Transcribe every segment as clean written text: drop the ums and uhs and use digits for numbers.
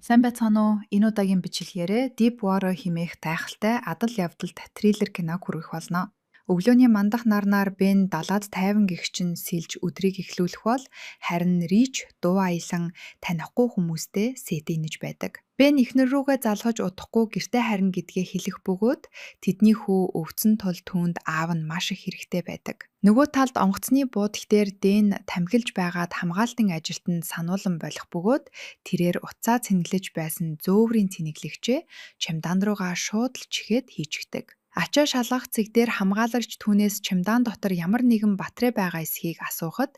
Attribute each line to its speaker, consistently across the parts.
Speaker 1: Сайн байцгаана уу? Энэ удаагийн бичлэгээрээ Deep Water хэмээх гайхалтай адал явдал триллер киног хүргэх болно. Өглөөний мандах нарнаар Бен далаад тайван гэгчин сэлж өдрийг эхлүүлэх бол харин Рич дуу аялан танихгүй хүмүүстэй сэтийнэж байдаг. Бен эхнэр рүүгээ залгаж удахгүй гэртээ харна гэдгээ хэлэх бөгөөд тэдний хүү өвцөн тул түүнд аав нь маш их хэрэгтэй байдаг. Нөгөө талд онгоцны буудал дээр Дэн тамхилж байгаад хамгаалтын ажилтанд сануулan болох бөгөөд тэрээр уцаа цэнгэлж байсан зөөврийн цэнэглэгчээ чемодан руугаа шууд л чихээд хийчихдэг. Ачаа шалгах цэг дээр хамгаалагч түүнээс чемодан дотор ямар нэгэн батарей байгаа эсхийг асуухад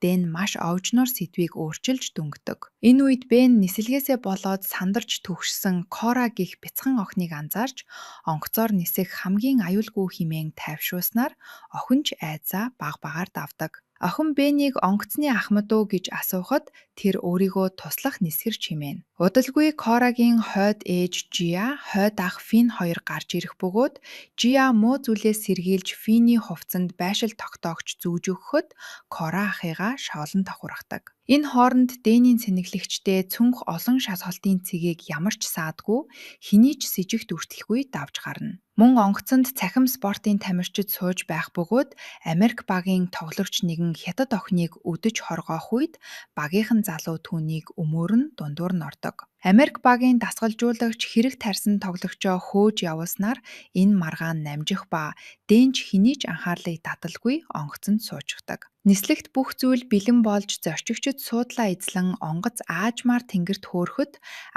Speaker 1: Дэн маш овжноор сэдвийг өөрчилж дөнгөдөг. Энэ үед Бен нисэлгээсээ болоод сандарч түгшсэн Кора гих бяцхан охиныг анзаарч онгоцоор нисэх хамгийн аюулгүй хэмээн тайвшруулснаар охин ч айдсаа баг багаар давдаг. Охин Бенийг онгоцны ахмад уу гэж асуухад тэр өөрийгөө туслах нисгэр чимээнэ. Удалгүй Корагийн хойд ээж Жиа, хойд ах Фин хоёр гарч ирэх бөгөөд Жиа муу зүйлээс сэргийлж Финий хувцанд байшил тогтоогч зүүж өгөхөд Кора ахыгаа шоолон тохурахдаг. Энэ хооронд Дэнийн цэнэглэгчтэй цүнх олон шалгалтын цэгийг ямар ч саадгүй хэний ч сэжигт үртэхгүй давж гарна. Мөн онгоцонд цахим спортын тамирчид сууж байх бөгөөд Америк багийн тоглогч нэгэн хятад охиныг өдөж хоргоох үед багийнхан залуу түүнийг өмөөрн дундуур нь ордог. Америк багийн дасгалжуулагч хэрэг тарьсан тоглогчоо хөөж явуулснаар энэ маргаан намжих ба Дэнч хэний ч анхаарлыг таталгүй онгоцонд суучдаг. Нислэгт бүх зүйл бэлэн болж зорчигчид суудлаа эзлэн онгоц аажмаар тэнгэрт хөөрөхөд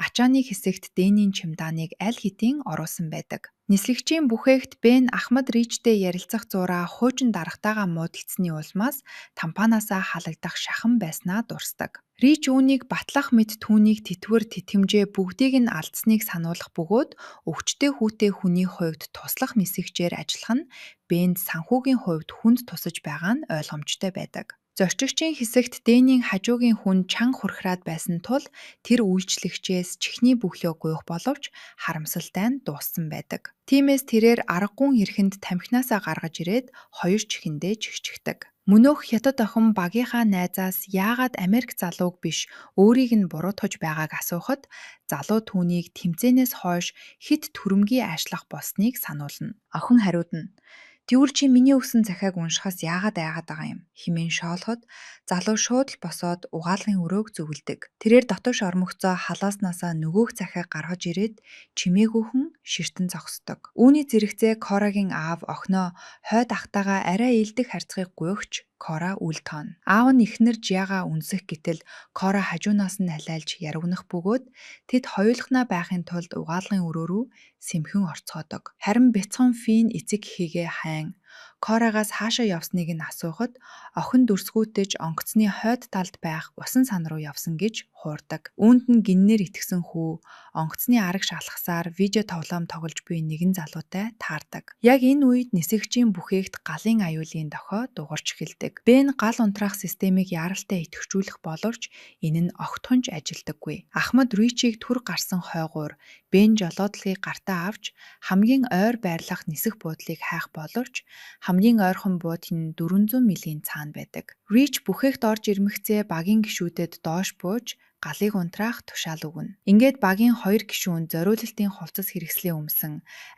Speaker 1: ачааны хэсэгт Дэнийн чемоданыг аль хэдийн оруулсан байдаг. Нислэгчийн бүхээгт Бен Ахмад Ричтэй ярилцах зураа хуучин дарагтайгаа муудагдсны улмаас тампаанаасаа халагдах шахан байснаа дурсдаг. Рич үүнийг батлах мэт түүнийг тэтгэвэр тэтгэмжээ бүгдийг нь алдсныг сануулах бөгөөд өвчтөе хүүтэй хүний хувьд туслах мэсэгчээр ажиллах нь Бенд санхүүгийн хувьд хүнд тусаж байгаа нь ойлгомжтой байдаг. Зорчигчийн хэсэгт Дэнийн хажуугын хүн чанга хурхраад байсан тул тэр үйлчлэгчээс чихний бөглөө гуйх боловч харамсалтай нь дууссан байдаг. Тиймээс тэрээр аргагүй эрхэнд тамхинасаа гаргаж ирээд хоёр чихэндээ чихчихдэг. Мөнөөх хятад охин багийнхаа найзаас яагаад Америк залууг биш өөрийг нь буруутгаж байгааг асуухад залуу түүнийг тэмцээнээс хойш хит түрэмгий аашлах болсныг сануулна. Охин хариудна: "Тэгвэл чи миний өгсөн захиаг уншихаас яагаад айгаад байгаа юм?" хэмээн шоолоход залуу шууд л босоод угаалгын өрөөг зүгэлдэг. Тэрээр дотоош ормогцоо халааснасаа нөгөөх захиаг гаргаж ирээд чимээгүйхэн ширтэн зогсдог. Үүний зэрэгцээ Корагийн аав охиноо хойд ахтайгаа арай илдэг харьцахыг гуйгч Кора үл тооно. Аав нь эхнэр Жиагаа үнсэх гэтэл Кора хажуунаас нь халайлж яргунах бөгөөд тэд хоёулахнаа байхын тулд угаалгын өрөө рүү сэмхэн орцгоодог. Харин бяцхан Фин эцэг эхийгээ хайн Корагаас хаашаа явсныг нь асуухад охин дүрсгүүтэж онгоцны хойд талд байх усан сан руу явсан гэж хуурдаг. Үүнд нь гиннээр итгэсэн хүү онгоцны арга шалгасаар видео тоглоом тоглож буй нэгэн залуутай таардаг. Яг энэ үед нисэгчийн бүхээгт галын аюулын дохио дугарч эхэлдэг. Бен гал унтраах системийг яаралтай идэвхжүүлэх боловч энэ нь огтхонч ажилдаггүй. Ахмад Ричийг түр гарсан хойгуур Бен жолоодлогыг гартаа авч хамгийн ойр байрлах нисэх буудлыг хайх боловч хамгийн ойрхон буудлын нь 400 милийн цаана байдаг. Рич бүхээгт орж ирмэгцээ багийн гишүүдэд доош бууж галыг унтраах тушаал өгнө. Ингээд багийн хоёр гишүүн зориулалтын хувцас хэрэгслээ өмсөн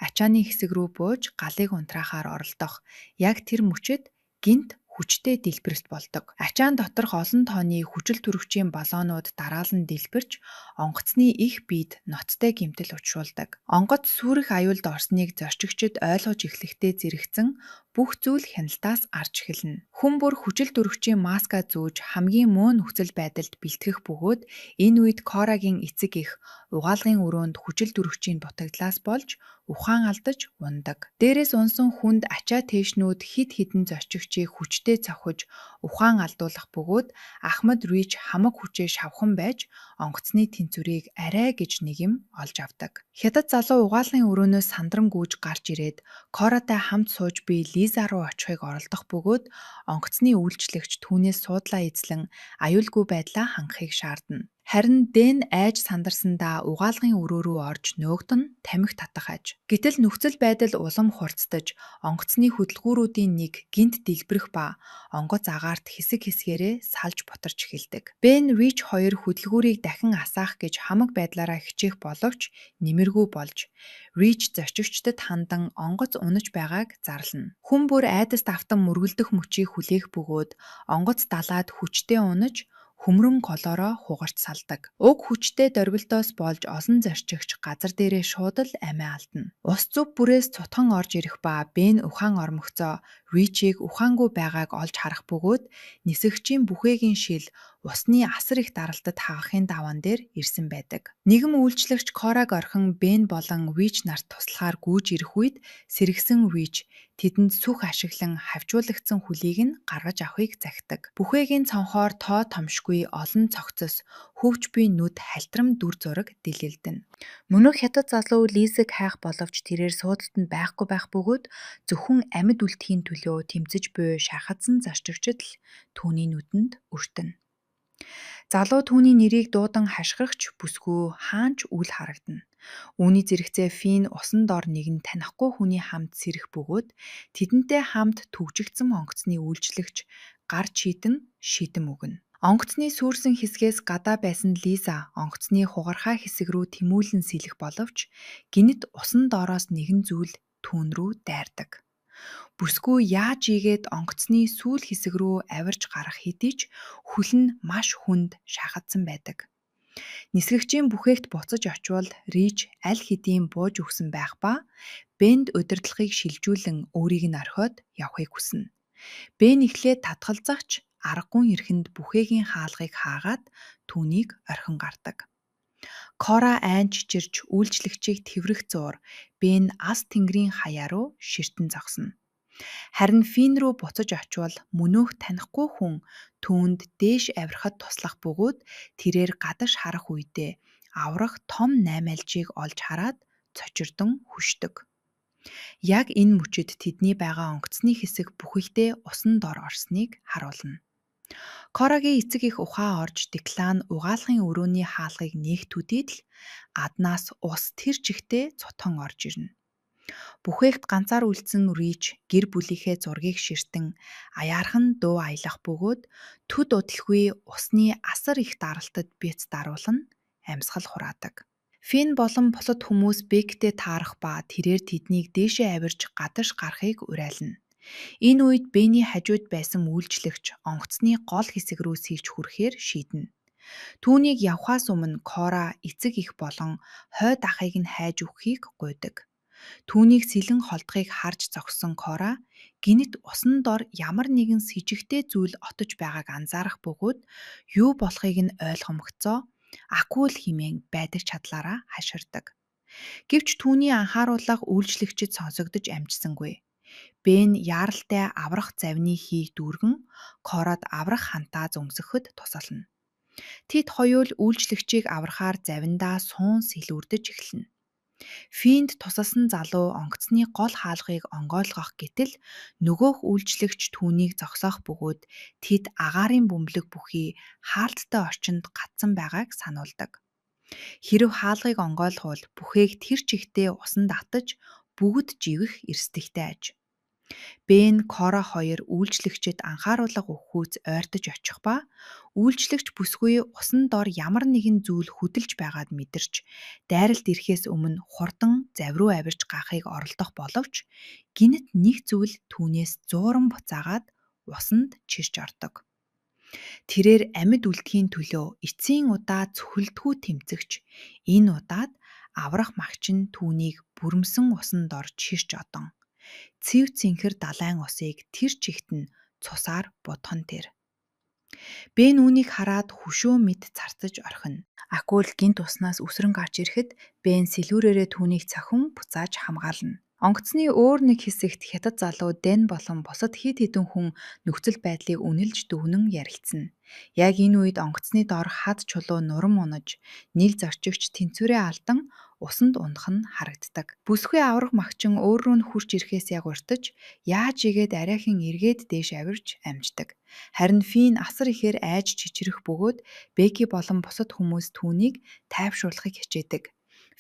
Speaker 1: ачааны хэсэг рүү бууж галыг унтраахаар оролдох. Яг тэр мөчид гинт хүчтэй дэлбэрэлт болдог. Ачаан доторх олон тооны хүчил төрөгчийн баллонууд дараалан дэлбэрч онгоцны их биед ноцтой гэмтэл учруулдаг. Онгоц сүрэх аюулд орсныг зорчигчид ойлгож эхлэхдээ зэрэгцэн бүх зүйл хяналтаас гарч эхэлнэ. Хүн бүр хүчил төрөгчийн маска зүүж хамгийн муу нөхцөл байдалд бэлтгэх бөгөөд энэ үед Корагийн эцэг эх угаалгын өрөөнд хүчил төрөгчийн дутагдлаас болж ухаан алдаж ундаг. Дээрээс унсан хүнд ачаа тээшнүүд хид хідэн зорчигчийг хүчтэй цохиж ухаан алдуулах бөгөөд Ахмад Рич хамаг хүчээ шавхан байж онгоцны тэнцвэрийг арай гэж нэг юм олж авдаг. Хятад залуу угаалгын өрөөнөөс сандран гүйж гарч ирээд Коратай хамт сууж буй Лиза руу очихыг оролдох бөгөөд онгоцны үйлчлэгч түүнээс суудлаа эзлэн аюулгүй байдлаа хангахыг шаардна. Харин Дэн айж сандарсандаа угаалгын өрөө рүү орж нөөгдөн тамхи татах аж. Гэтэл нөхцөл байдал улам хурцдаж, онгоцны хөдөлгүүрүүдийн нэг гинт дэлбэрэх ба онгоц агаарт хэсэг хэсгээрээ салж бутарч эхэлдэг. Бен Рич хоёр хөдөлгүүрийг дахин асаах гэж хамаг байдлаараа хичээх боловч нэмэргүй болж, Рич зорчигчдод хандан онгоц унаж байгааг зарлана. Хүн бүр айдаст автан мөргөлдөх мөчийг хүлээх бөгөөд онгоц далаад хүчтэй унаж хөмрөн колороо хугарч салдаг. Уг хүчтэй доргилдоос болж олон зорчигч газар дээрээ шууд л амиа алдна. Ус зүв бүрээс цутхан орж ирэх ба Бен ухаан ормогцоо Ричийг ухаангүй байгааг олж харах бөгөөд нисэгчийн бүхээгийн шил усны асар их даралтад хагахын даваан дээр ирсэн байдаг. Нэгэн үйлчлэгч Кораг орхин Бен болон Рич нарт туслахаар гүйж ирэх үед сэргсэн Рич тэдэнд сүх ашиглан хавчуулагдсан хүлийг нь гаргаж авахыг захидаг. Бүхээгийн цонхоор тоо томшгүй олон цогцос хөвч буй нүд хальтрам дүр зураг дэлэлдэнэ. Мөнөх хятад залуу Лизэг хайх боловч тэрээр суудалтанд байхгүй байх бөгөөд зөвхөн амьд үлдэхийн төлөө тэмцэж буй шахагдсан зарчигчид л түүний нүдэнд өртөнө. Залуу түүний нэрийг дуудан хашгирахч бүсгүй хаанч үл харагдана. Үүний зэрэгцээ Фин усан дор нэгэн танихгүй хүний хамт сэрэх бөгөөд тэдэнтэй хамт түгжигдсэн онгоцны үйлчлэгч гар чийдэн шийдэм өгнө. Онгоцны сүрсэн хэсгээс гадаа байсан Лиза онгоцны хугархай хэсэг рүү тэмүүлэн сэлэх боловч гинэт усан доороос нэгэн зүйл түүн рүү дайрдаг. Бүсгүй яаж ийгээд онгоцны сүүл хэсэг рүү авирж гарах хэдий ч хөл нь маш хүнд шахагдсан байдаг. Нисгэгчийн бүхээгт буцаж очвол Рич аль хэдийн бууж өгсөн байх ба Бенд удирдлагыг шилжүүлэн өөрийг нь орхиод явахыг хүснэ. Бен эхлээд татгалзахч аргагүй эрхэнд бүхээгийн хаалгыг хаагаад түүнийг орхин гардаг. Кора айн чичирч үйлчлэгчийг тэврэх зуур Бен ас тэнгэрийн хаяа руу ширтэн зогсно. Харин Фин рүү буцаж очвол мөнөөх танихгүй хүн түүнд дээш авирахад туслах бөгөөд тэрээр гадаж харах үедээ аврах том наймаалжийг олж хараад цочирдон хүшдэг. Яг энэ мөчид тэдний байгаа онгоцны хэсэг бүхэлдээ усан дор орсныг харуулна. Корагийн эцэг их ухаан орж Деклан угаалгын өрөөний хаалгыг нээгтүүдэд л гаднаас ус тэр чигтээ цутхан орж ирнэ. Бүхээгт ганцаар үлдсэн Рич гэр бүлийнхээ зургийг ширтэн аяархан дуу аялах бөгөөд төд удалгүй усны асар их даралтад бяц даруулна амьсгал хураадаг. Фин болон бусад хүмүүс Бектэй таарах ба тэрээр тэднийг дээшээ авирж гадаж гарахыг уриална. Энэ үед Бений хажууд байсан үйлчлэгч онгоцны гол хэсэг рүү сийж хүрэхээр шийднэ. Түүнийг явхаас өмнө Кора эцэг их болон хойд ахыг нь хайж өгөхийг гуйдаг. Түүнийг сэлэн холдохыг харж зогссон Кора гинэт усан дор ямар нэгэн с 'ижигтэй зүйл отож байгааг анзаарах бөгөөд юу болохыг нь ойлгомогцоо акул хэмээн байдаг чадлаараа хаширдаг. Гэвч түүний анхааруулга үйлчлэгчид сонсогдож амжсангүй. Бен яаралтай аврах завны хийг дүүргэн Кород аврах хантаа зөмсөхөд тусална. Тэд хоёул үйлчлэгчийг аврахаар завиндаа суун сэлүүрдэж эхэлнэ. Финд тусалсан залуу онгоцны гол хаалгыг онгойлгох гэтэл нөгөөх үйлчлэгч түүнийг зогсоох бөгөөд тэд агаарын бөмбөлөг бүхий хаалттай орчинд гацсан байгааг сануулдаг. Хэрэв хаалгыг онгойлгохвол бүхээг тэр чигтээ усанд атаж бүгд живэх эрсдэлтэй аж. Бен Кора хоёр үйлчлэгчид анхааруулга өгөхүүц ойртож очих ба үйлчлэгч бүсгүй усан дор ямар нэгэн зүйл хөдөлж байгааг мэдэрч дайралд ирэхээс өмнө хурдан завь руу авирж гахыг оролдох боловч гинэт нэг зүйл түүнээс зууран буцаагаад усанд чирч ордог. Тэрээр амьд үлдэхийн төлөө эцсийн удаа цөхөлдгүү тэмцэгч энэ удаад аврах магч нь түүнийг бүрмсэн усан дор чирч одон. Цэв цэнхэр далайн усыг тэр чигт нь цусаар будхан тэр. Бен үүнийг хараад хөшөө мэд царцаж орхино. Акул гинт уснаас үсрэн гарч ирэхэд Бен сэлүүрээрээ түүнийг цохин буцааж хамгаална. Онгоцны өөр нэг хэсэгт хятад залуу Дэн болон бусад хэд хэдэн хүн нөхцөл байдлыг үнэлж дүгнэн ярилцсан. Яг энэ үед онгоцны доор хад чулуу нурам унаж, нэг зорчигч тэнцвэрээ алдан усанд унах нь харагддаг. Бүсгүй аврах магчин өөр рүү нь хурж ирэхээс яг уртаж яаж игээд арайхан эргээд дээш авирж амждаг. Харин Фин асар ихээр айж чичрэх бөгөөд Беки болон бусад хүмүүс түүнийг тайвшруулахыг хичээдэг.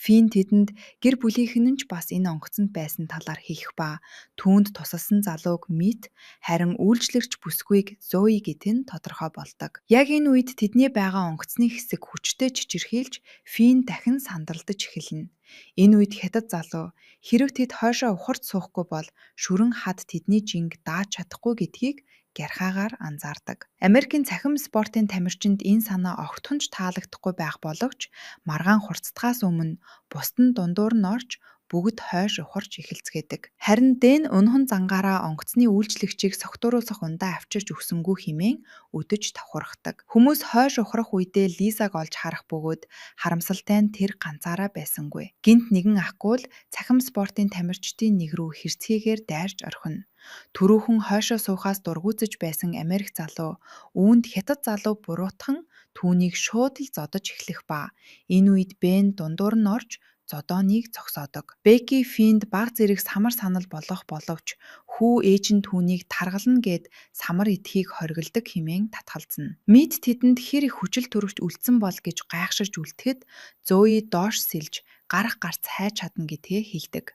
Speaker 1: Фин тэдэнд гэр бүлийнхэн нь ч бас энэ онгоцонд байсан талаар хэлэх ба түүнд тусалсан залууг Мит харин үйлчлэгч бүсгүйг Зои гэдэг нь тодорхой болдог. Яг энэ үед тэдний байгаа онгоцны хэсэг хүчтэй чичирхийлж Фин дахин сандралдаж эхэлнэ. Энэ үед хятад залуу хэрэг тэд хойшоо ухарч суухгүй бол шүрэн хад тэдний жинг дааж чадахгүй гэдгийг гярхаагаар анзаардаг. Америкийн цахим спортын тамирчинд энэ санаа огтхон ч таалагдахгүй байх боловч маргаан хурцдгаас өмнө бусд нь дундуур нь орж бүгд хойш ухарч эхэлцгээдэг. Харин Дэн унхан зангаараа онгоцны үйлчлэгчийг согтууруулах ундаа авчирч өгсөнгүй хэмээн өдөж давхурхдаг. Хүмүүс хойш ухрах үедээ Лизаг олж харах бөгөөд харамсалтай нь тэр ганцаараа байсангүй. Гинт нэгэн ахгүй л цахим спортын тамирчдын нэг рүү хэрцгийгээр дайрч орхино. Түрүүхэн хойшоо суухаас дургуутж байсан Америк залуу үүнд хятад залуу буруутхан түүнийг шууд л зодож эхлэх ба энэ үед Бен дундуур нь орж зодооныг зогсоодог. Беки Финд баг зэрэг самар санал болгох боловч хүү ээж нь түүнийг таргална гэд самар идэхийг хориглодог хэмээн татгалзна. Мит тэдэнд хэр их хүчил төрөвч үлдсэн бол гэж гайхширч үлдэхэд Зои доош сэлж гарах гарц хайж чадна гэдгээ хэлдэг.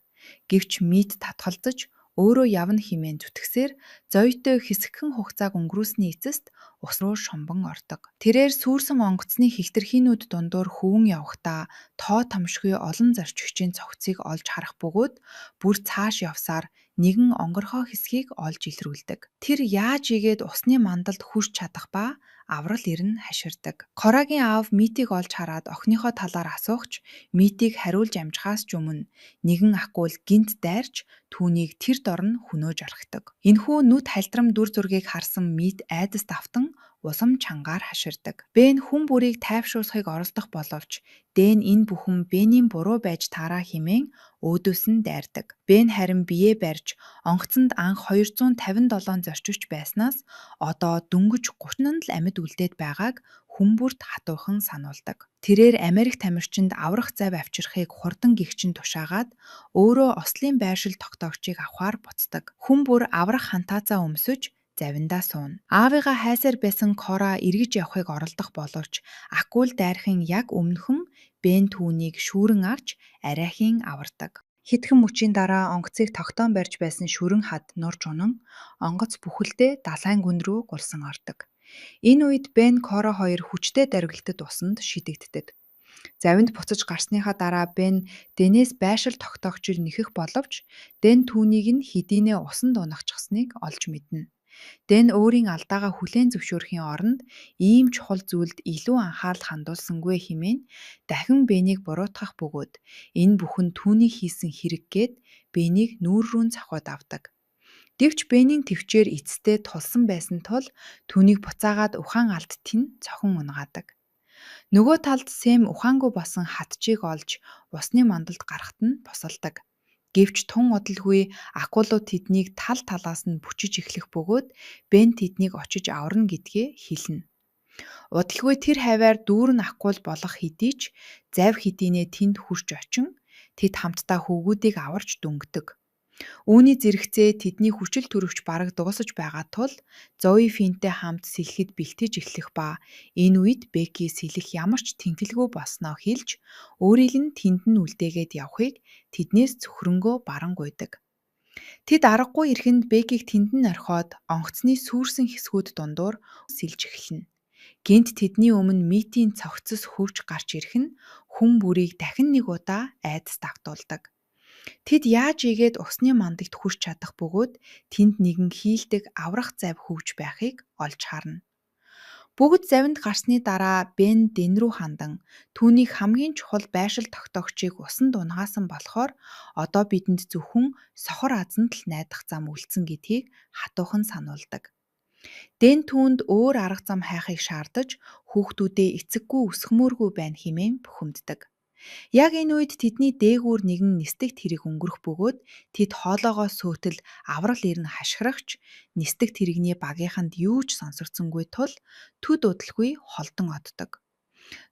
Speaker 1: Гэвч Мит татгалзаж өөрөө явна хэмээн зүтгэсээр Зоитой хэсэгхэн хугацааг өнгөрүүлсний эцэст ус руу шомбон ордог. Тэрээр сүрсэн онгоцны хилтерхийнүүд дундуур хөвөн явахдаа тоо тамшгүй олон зорчигчийн цогцыг олж харах бөгөөд бүр цааш явсаар нэгэн онгорхоо хэсгийг олж илрүүлдэг. Тэр яаж игээд усны мандалд хүрч чадах ба аврал ирнэ хаширдаг. Корагийн аав Митийг олж хараад охиныхоо талаар асуухч Митийг хариулж амжихаас ч өмнө нэгэн акул гинт дайрч түүнийг тэр дор нь хөнөөж орхидог. Энэхүү нүд хальтрам дүр зургийг харсан Мит айдас давтан улам чангаар хаширдаг. Бен хүн бүрийг тайвшруулахыг оролдох боловч Дэн энэ бүхэн Бенийн буруу байж таараа хэмээн өөдөөс нь дайрдаг. Бен харин биеэ барьж онгоцонд анх 257 зорчигч байснаас одоо дөнгөж 30 л амьд үлдээд байгааг хүн бүрт хатуухан сануулдаг. Тэрээр Америк тамирчинд аврах зав авчирхийг хурдан гихчин тушаагаад өөрөө ослын байршил тогтоогчийг авахар буцдаг. Хүн бүр аврах хантаацаа өмсөж завиндаа сууна. Аавыгаа хайсаар байсан Кора эргэж явахыг оролдох боловч акул дайрахын яг өмнөхөн Бен түүнийг шүүрэн авч арайхийн авардаг. Хэдхэн мөчийн дараа онгоцыг тогтоон барьж байсан шүрэн хад нурж унан онгоц бүхэлдээ далайн гүн рүү гулсан ордог. Энэ үед Бен Кора хоёр хүчтэй даргилтад усанд шидэгддэг. Завинд буцаж гарсныхаа дараа Бен Дэнээс байшил тогтоогчид нэхэх боловч Дэн түүнийг нь хэдийнэ усанд унагчихсныг олж мэднэ. Дэн өөрийн алдаагаа хүлээн зөвшөөрөхийн оронд ийм чухал зүйлд илүү анхаарал хандуулсангүй хэмээн дахин Бенийг буруутгах бөгөөд энэ бүхэн түүний хийсэн хэрэг гээд Бенийг нүүр рүү цавхаад авдаг. Гэвч Бенийн төвчээр эцэстээ тулсан байсан тул түүнийг буцаагаад ухаан алдтын цохон унгаадаг. Нөгөө талд Сэм ухаангүй болсон хатжийг олж усны мандалд гарахт нь босолдог. Гэвч тун удалгүй акулууд тэднийг тал талаас нь бүчиж эхлэх бөгөөд Бен тэднийг очиж аварна гэдгээ хэлнэ. Удалгүй тэр хаваар дүүрэн акул болох хэдий ч зав хэдийнэ тэнд хурж очин тэд хамтдаа хөвгүүдийг аварч дөнгөдөг. Үүний зэрэгцээ тэдний хүчил төрөвч бараг дуусаж байгаа тул Зои Финтэй хамт сэлэхэд бэлтэж эхлэх ба энэ үед Беки сэлэх ямар ч тэнхэлгүй болсноо хэлж өөрийг нь тэнд нь үлдээгээд явахыг тэднээс цөхрөнгөө баран гуйдаг. Тэд аргагүй ирэхэнд Бекиг тэнд нь орхиод онгоцны сүрсэн хэсгүүд дундуур сэлж эхэлнэ. Гинт тэдний өмнө Митийн цогцос хөвж гарч ирэх нь хүн бүрийг дахин нэг удаа айдас давтуулдаг. Тэд яаж игээд усны мандагт хүрч чадах бөгөөд тэнд нэгэн хийлдэг аврах зав хөвж байхыг олж харна. Бүгд завинд гарсны дараа Бен Дэн рүү хандан түүнийг хамгийн чухал байшил тогтоогчийг усанд унгаасан болохоор одоо бидэнд зөвхөн сохор азанд л найдах зам үлдсэн гэдгийг хатуухан сануулдаг. Дэн түүнд өөр арга зам хайхыг шаардаж хүүхдүүдээ эцэггүй өсгмөөргүй байна хэмээн бухимддаг. Яг энэ үед тэдний дээгүүр нэгэн нистэгт хэрэг өнгөрөх бөгөөд тэд хоолоогоо сөөтөл аврал ирнэ хашгирагч нистэгт хэрэгний багийнханд юу ч сонсогдсонгүй тул төд удалгүй холдон оддог.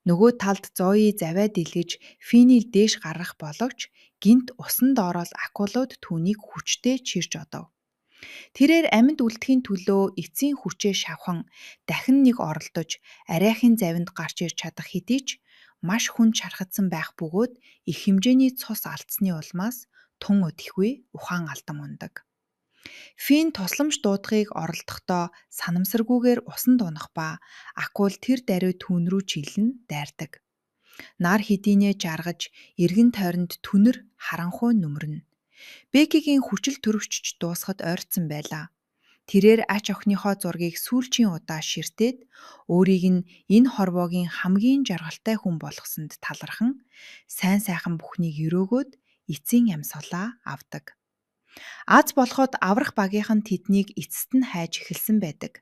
Speaker 1: Нөгөө талд зооёо завиа дэлгэж финийг дээш гаргах боловч гинт усан доороос акулууд түүнийг хүчтэй чирч одов. Тэрээр амьд үлдэхийн төлөө эцсийн хүчээ шавхан дахин нэг оролдож арайхын завинд гарч ирж чадах хэдий ч маш хүнд шархагдсан байх бөгөөд их хэмжээний цус алдсны улмаас тун өдөхгүй ухаан алдан ундаг. Фин тусламж дуудахыг оролдохдоо санамсаргүйгээр усан дунах ба акул тэр даруй түүн рүү чиглэн дайрдаг. Нар хэдийнэ жаргаж эргэн тойронд түнэр харанхуй нүмернэ. Бекигийн хүчил төрөвчч дуусахад ойртсон байлаа. Тэрээр ач охиныхоо зургийг сүүлчийн удаа ширтээд өөрийг нь энэ хорвоогийн хамгийн жаргалтай хүн болгосонд талархан сайн сайхан бүхнийг өрөөгөөд эцсийн амьсгалаа авдаг. Аз болоход аврах багийнх нь тэднийг эцэст нь хайж эхэлсэн байдаг.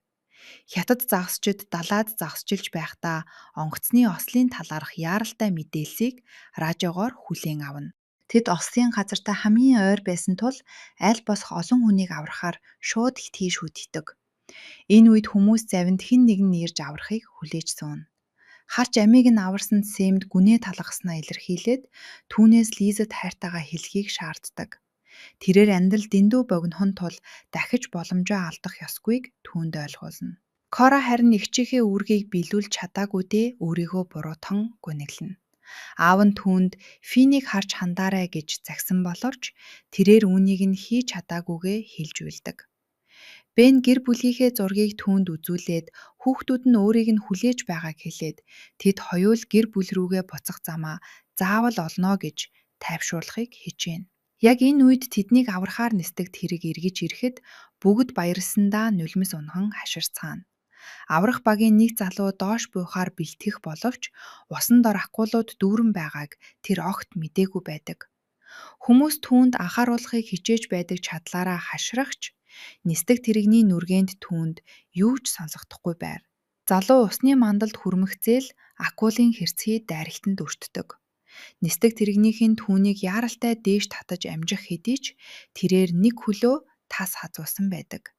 Speaker 1: Хятад загасчид далаад загасжилж байхдаа онгоцны ослын талаарх яаралтай мэдээллийг радиогоор хүлээн авна. Тэд ослын газартаа хамгийн ойр байсан тул аль босох олон хүнийг аврахаар шууд хитгий шүтдэг. Энэ үед хүмүүс завинд хэн нэгэн ирж аврахыг хүлээж сууна. Харч амийг нь аварсанд Сэмд гүнээ талгаснаа илэрхийлээд түүнээс Лизад хайртайгаа хэлхийг шаарддаг. Тэрээр амьдрал дэндүү богинохын тул дахиж боломжоо алдах ёсгүйг түүнд ойлгуулна. Кора харин эгчийнхээ үүргийг биелүүлж чадаагүй дээ өөрийгөө буруутан гуниглана. Аав нь түүнд Финийг харж хандаарай гэж загсан боловч тэрээр үүнийг нь хийж чадаагүйгээ хэлж уйлдаг. Бен гэр бүлийнхээ зургийг түүнд үзүүлээд хүүхдүүд нь өөрийг нь хүлээж байгааг хэлээд тэд хоёул гэр бүл рүүгээ буцах замаа заавал олно гэж тайвшруулахыг хичээнэ. Яг энэ үед тэднийг аврахаар нисдэг тэрэг эргэж ирэхэд бүгд баярлсандаа нулимс унхан хаширцгаана. Аврах багийн нэг залуу доош буухаар бэлтгэх боловч усан дор акулууд дүүрэн байгааг тэр огт мдээгүй байдаг. Хүмүүс түүнд анхааруулахыг хичээж байдаг чадлаараа хашрахч нисдэг тэрэгний нүргээнд түүнд юу ч сонсогдохгүй байр. Залуу усны мандалд хүрмэгцээл акулын хэрцгий дайрагтанд өртдөг. Нисдэг тэрэгнийхэн түүнийг яаралтай дээш татаж амжих хэдий ч тэрээр нэг хөлөө тас хазуусан байдаг.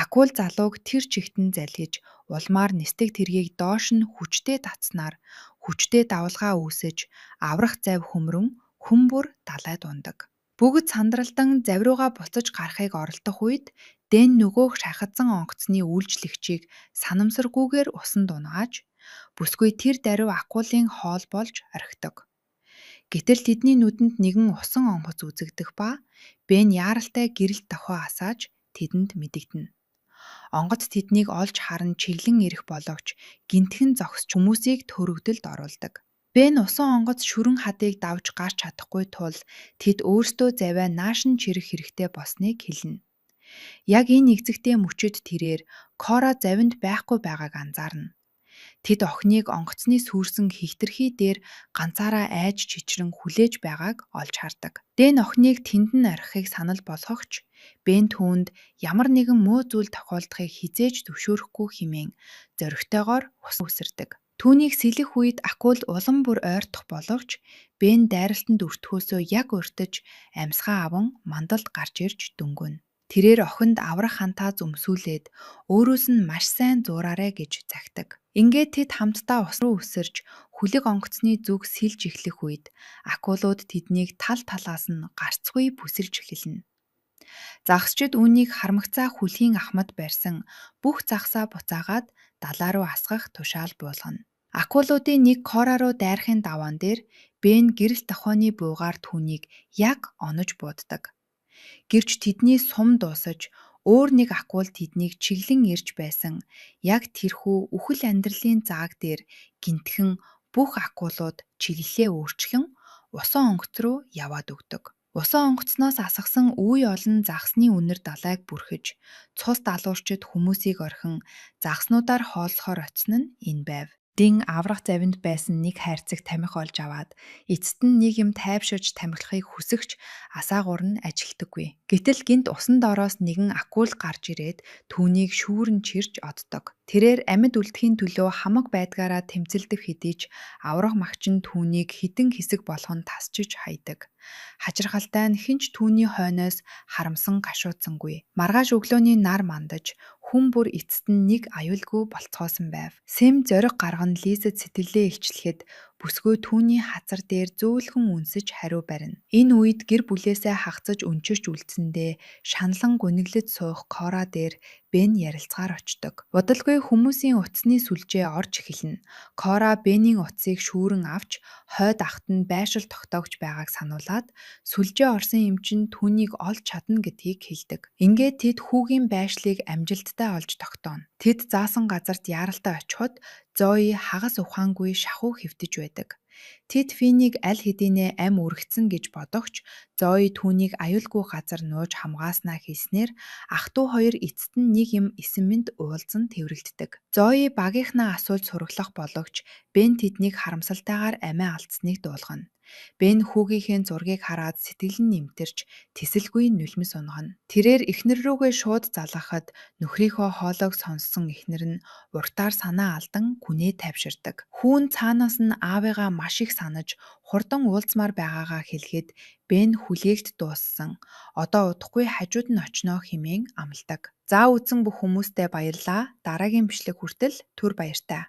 Speaker 1: Акул залууг тэр чигтэн залгиж улмаар нисдэг тэргийг доош нь хүчтэй татснаар хүчтэй давалгаа үүсэж аврах завь хөмрөн хүн бүр далайд ундаг. Бүгд сандралдан завь руугаа буцаж гарахыг оролдох үед Дэн нөгөөх шахагдсан онгоцны үйлчлэгчийг санамсаргүйгээр усан дунгааж бүсгүй тэр даруй акулын хоол болж орхидог. Гэтэл тэдний нүдэнд нэгэн усан онгоц үзэгдэх ба Бен яаралтай гэрэлт дохио асааж тэдэнд мэдэгдэнэ. Онгоц тэднийг олж харан чиглэн ирэх боловч гинтхэн зогсч хүмүүсийг төрөгдөлд оруулдаг. Бен усан онгоц шүрэн хадыг давж гарч чадахгүй тул тэд өөрсдөө завиа наашин чирэх хэрэгтэй болсныг хэлнэ. Яг энээгзэгтэй мөчөд тэрээр Кора завинд байхгүй байгааг анзаарна. Тэд охиныг онгоцны сүрсэн хихтэрхий дээр ганцаараа айж чичрэн хүлээж байгааг олж хардаг. Дэн охиныг тэнд нь орхихыг санал болгохч Бен түүнд ямар нэгэн муу зүйл тохиолдохыг хизээж зөвшөөрөхгүй хэмээн зоригтойгоор үсэрдэг. Түүнийг сэлэх үед акул улам бүр ойртох боловч Бен дайралтанд өртгөөсөө яг уртаж амьсгаа аван мандалд гарч ирж дөнгөнө. Тэрээр охинд аврах хантаа зөмсүүлээд өөрөөс нь маш сайн зуураарэ гэж захидаг. Ингээд тэд хамтдаа ус руу үсэрж хүлэг онгоцны зүг сэлж эхлэх үед акулууд тэднийг тал талаас нь гарцгүй бүсэрж эхэлнэ. Загасчид үүнийг харамгцаа хүлхийн ахмад барьсан бүх загсаа буцаагаад далаа руу асгах тушаал буулгана. Акулуудын нэг Кора руу дайрахын даваан дээр Бен гэрэлт дохооны буугаар түүнийг яг онож бууддаг. Гэвч тэдний сум дуусаж өөр нэг акул тэднийг чиглэн ирж байсан яг тэрхүү үхэл амьдралын зааг дээр гинтхэн бүх акулууд чиглэлээ өөрчлөн усан онгоц руу яваад өгдөг. Усан онгоцноос асгасан үе олон загсны үнэр далайг бүрхэж цус далуурчид хүмүүсийг орхин загснуудаар хооллохоор очсон нь энэ байв. Дэн аврах завинд байсан нэг хайрцаг тамхи олж аваад эцэст нь нэг юм тайвширч тамхилахыг хүсэгч асаагуур нь ажилтдаггүй. Гэтэл гинт усан доороос нэгэн акул гарч ирээд түүнийг шүүрэн чирч оддог. Тэрээр амьд үлдэхийн төлөө хамаг байдгаараа тэмцэлдэх хэдий ч аврах магч нь түүнийг хідэн хэсэг болгон тасчиж хайдаг. Хачирхалтай нь хинч түүний хойноос харамсан гашуудсангүй. Маргааш өглөөний нар мандаж Хүн бүр эцэст нь нэг аюулгүй болцгоосон байв. Сэм зориг гарган Лизэд сэтгэлээ илчлэхэд бүсгүй түүний хазар дээр зөөлхөн үнсэж хариу барина. Энэ үед гэр бүлээсээ хагцаж өнчирч үлдсэндээ шаналн гүнэглэж суух Кора дээр Бен ярилцгаар очдог. Удалгүй хүмүүсийн утасны сүлжээ орж эхэлнэ. Кора Бенийн утсыг шүүрэн авч хойд ахт нь байшил тогтоогч байгааг сануулад сүлжээ орсон юм чинь түүнийг олж чадна гэдгийг хэлдэг. Ингээд тэд хүүгийн байшлыг амжилттай олж тогтооно. Тэд заасан газарт яаралтай очиход Зои хагас ухаангүй шахуу хэвтэж байдаг. Тэд Финийг аль хэдийнэ ам үргэцэн гэж бодогч Зои түүнийг аюулгүй газар нууж хамгааснаа хэлснээр ах トゥ хоёр эцэст нь нэг юм эсэмэнд уулзан тэврэлддэг. Зои багийнхнаа асуулт сураглах боловч Бен тэднийг харамсалтайгаар амиа алдсныг дуулгана. Бен хүүгийнхээ зургийг хараад сэтгэл нь нэмтэрч тэсэлгүй нулимс унгана. Тэрээр эхнэр рүүгээ шууд залгахад нөхрийнхөө хоолойг сонссон эхнэр нь уртаар санаа алдан гүнээ тайвширдаг. Хүүн цаанаас нь аавыгаа маш их санаж хурдан уулзмаар байгаагаа хэлгээд Бен хүлээгт дууссан. Одоо удахгүй хажууд нь очноо хэмээн амладаг. За үзсэн бүх хүмүүстээ баярлалаа. Дараагийн бичлэг хүртэл түр баяртай.